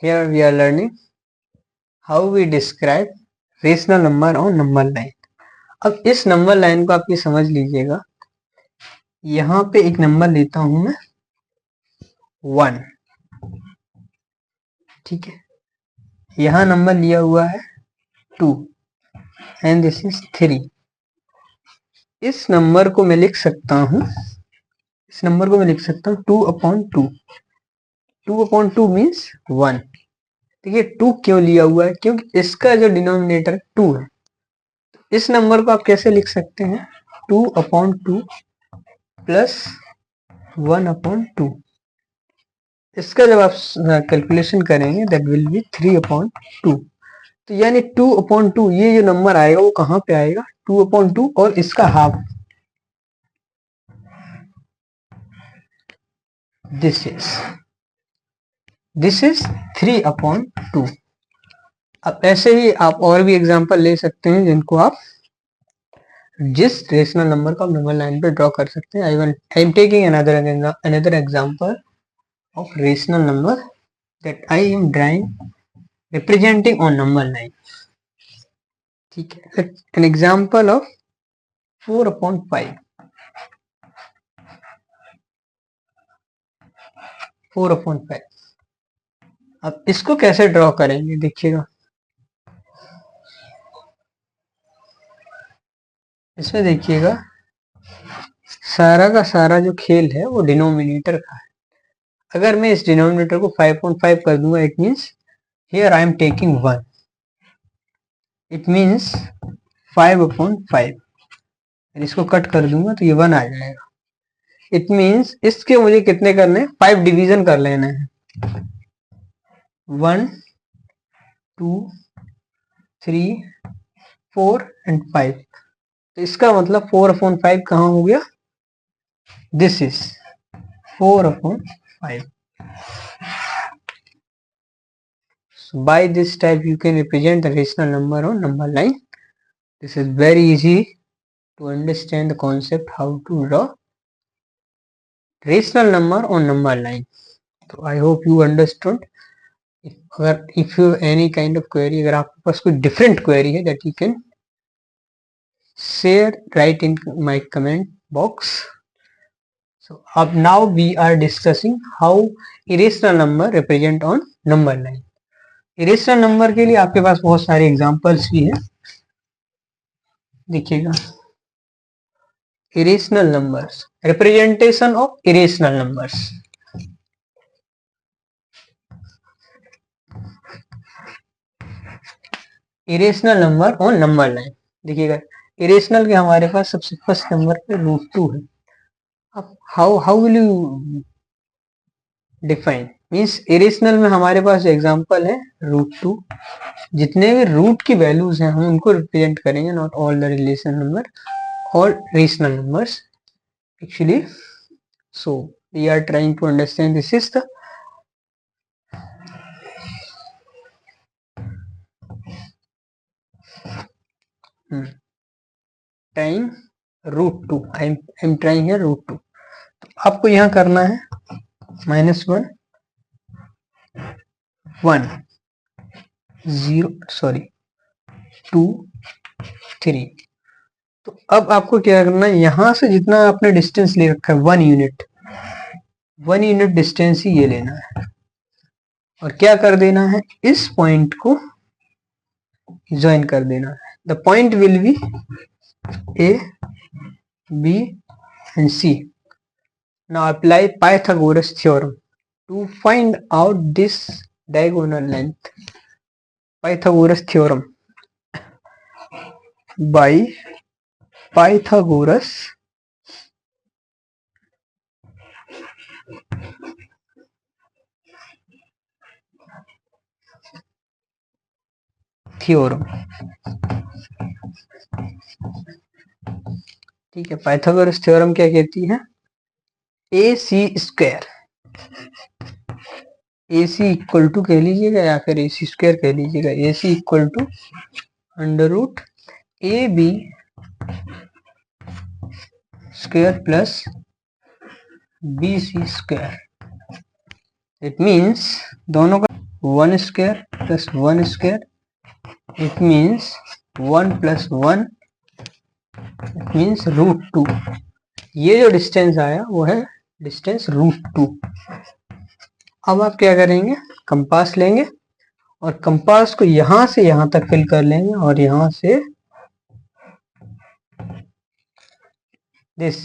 Here we are learning how we describe rational number और number line. अब इस number line को आप ये समझ लीजिएगा, यहाँ पे एक नंबर लेता हूं मैं 1, ठीक है। यहाँ नंबर लिया हुआ है 2 एंड दिस इज 3। इस नंबर को मैं लिख सकता हूँ 2/2। 2/2 मीन्स 1। देखिए 2 क्यों लिया हुआ है, क्योंकि इसका जो डिनोमिनेटर 2 है। इस नंबर को आप कैसे लिख सकते हैं, 2/2 प्लस 1/2। इसका जब आप कैलकुलेशन करेंगे दैट विल बी 3/2। तो यानी 2/2 ये जो नंबर आएगा वो कहाँ पे आएगा, 2/2 और इसका हाफ, दिस इज 3/2। अब ऐसे ही आप और भी एग्जांपल ले सकते हैं जिनको आप जिस रेशनल नंबर को आप नंबर लाइन पे ड्रॉ कर सकते हैं। I am taking another example of rational number that I am drawing representing on number line, ठीक है। An example of 4/5। 4/5। अब इसको कैसे ड्रॉ करेंगे देखिएगा, इसमें देखिएगा सारा का सारा जो खेल है वो डिनोमिनेटर का है। अगर मैं इस डिनोमिनेटर को 5/5 कर दूंगा, it means here I am taking 1, it means 5/5। इसको कट कर दूंगा तो ये 1 आ जाएगा। इट मीन्स इसके मुझे कितने करने हैं, 5 डिवीजन कर लेना है। 1 2 3 4 एंड 5। तो इसका मतलब 4/5 कहाँ हो गया, this is 4/5। So by this type you can represent the rational number on number line. This is very easy to understand the concept how to draw rational number on number line. So I hope you understood. If you have any kind of query, अगर आपके पास कोई different query है, that you can share right in my comment box. So now we are discussing how irrational number represent on number line. Irrational number के लिए आपके पास बहुत सारे examples भी हैं, देखिएगा। Irrational numbers, representation of irrational numbers. Irrational number on number line, देखिएगा irrational के हमारे पास सबसे फर्स्ट नंबर पे √2 है। अब how will you define, means irrational में हमारे पास एग्जांपल है √2। जितने भी रूट की वैल्यूज हैं हम उनको रिप्रेजेंट करेंगे, not all the relation number or rational numbers actually. So we are trying to understand this is the time √2। I'm trying here √2। तो आपको यहाँ करना है -1 1 0 2 3। तो अब आपको क्या करना है, यहां से जितना आपने डिस्टेंस ले रखा है 1 यूनिट डिस्टेंस ही ये लेना है और क्या कर देना है, इस पॉइंट को ज्वाइन कर देना है। The point will be A, B and C. Now apply Pythagoras theorem to find out this diagonal length. Pythagoras theorem by Pythagoras theorem, ठीक है। पाइथागोरस थ्योरम क्या कहती है, AC² AC इक्वल टू कह लीजिएगा या फिर AC² कह लीजिएगा। AC equal to √AB² plus BC²। It means दोनों का 1 square plus 1 square, it means 1 plus 1, it means √2. ये जो डिस्टेंस आया वो है डिस्टेंस √2। अब आप क्या करेंगे, कंपास लेंगे और कंपास को यहां से यहां तक फिल कर लेंगे और यहां से this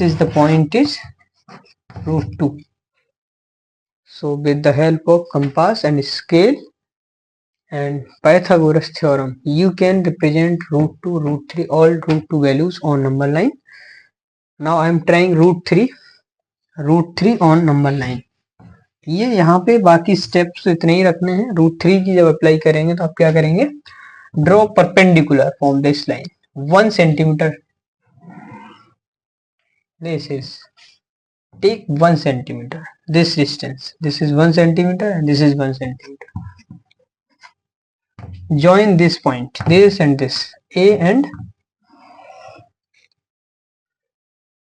is the point is √2. So with the help of compass and scale and Pythagoras theorem, you can represent √2, √3, all √2 values on number line. Now I am trying √3 on number line. ये यहाँ पे बाकी steps इतने ही रखने हैं। √3 की जब apply करेंगे तो आप क्या करेंगे, draw perpendicular from this line 1 centimeter. This is take 1 centimeter, this distance, this is 1 centimeter and this is 1 centimeter. Join this point, this and this, A and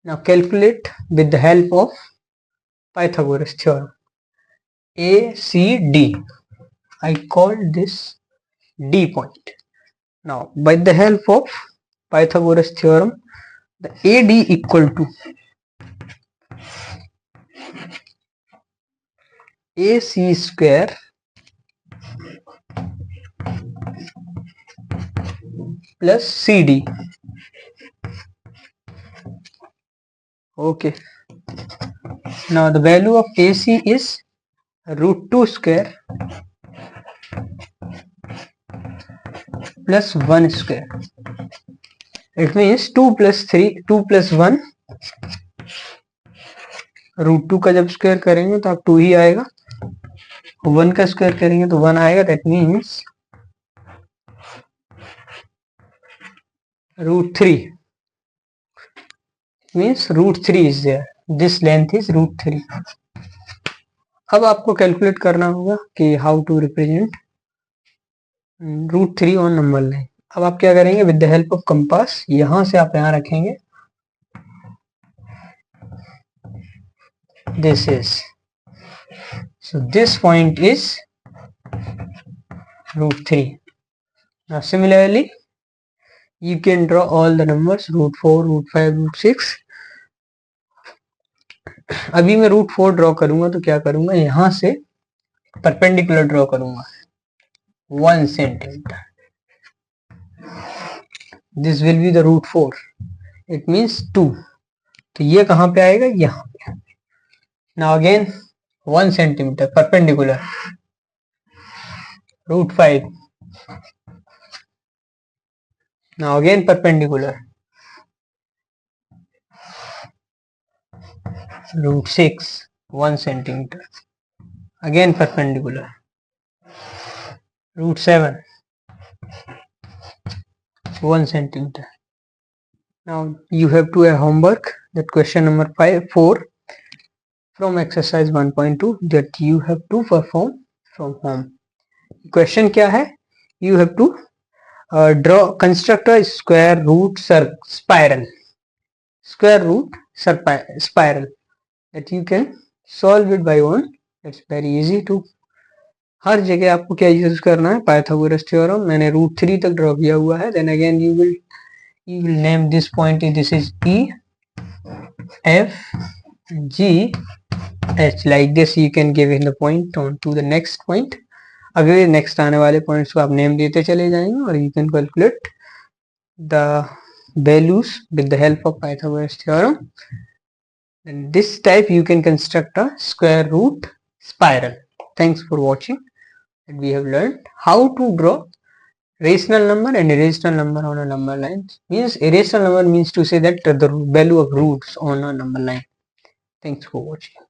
now calculate with the help of Pythagoras theorem. ACD, I call this D point. Now by the help of Pythagoras theorem, the AD equal to AC square plus CD. Okay, now the value of AC is √2 square plus 1 square. It means 2 plus 1, √2 का जब square करेंगे तो आप 2 ही आएगा, 1 का square करेंगे तो 1 आएगा. That means √3 means √3 is there. This length is √3. अब आपको कैलकुलेट करना होगा कि how to represent √3 on number line. अब आप क्या करेंगे, with the help of compass यहां से आप यहां रखेंगे. This is, so this point is √3. Now similarly you can draw all the numbers √4, √5, √6. अभी मैं √4 ड्रॉ करूंगा तो क्या करूंगा, यहां से परपेंडिकुलर ड्रॉ करूंगा 1 centimeter. This will be the √4, it means 2. तो ये कहां पे आएगा, यहां पे. Now again 1 centimeter perpendicular √5. Now again perpendicular √6, 1 centimeter. Again perpendicular √7, 1 centimeter. Now you have to a homework, that question number 4 from exercise 1.2 that you have to perform from home. Question क्या है, you have to construct a square root spiral, spiral that you can solve it by one. It's very easy to. हर जगह आपको क्या use करना है, Pythagoras theorem. मैंने √3 तक draw किया हुआ है. Then again you will name this point, this is E, F, G, H. Like this you can give in the point on to the next point. अगले नेक्स्ट आने वाले पॉइंट्स को आप नेम देते चले जाएंगे और you can calculate the values with the help of Pythagoras theorem. And this type you can construct a square root spiral. Thanks for watching. And we have learned how to draw rational number and irrational number on a number line. Means irrational number means to say that the value of roots on a number line. Thanks for watching.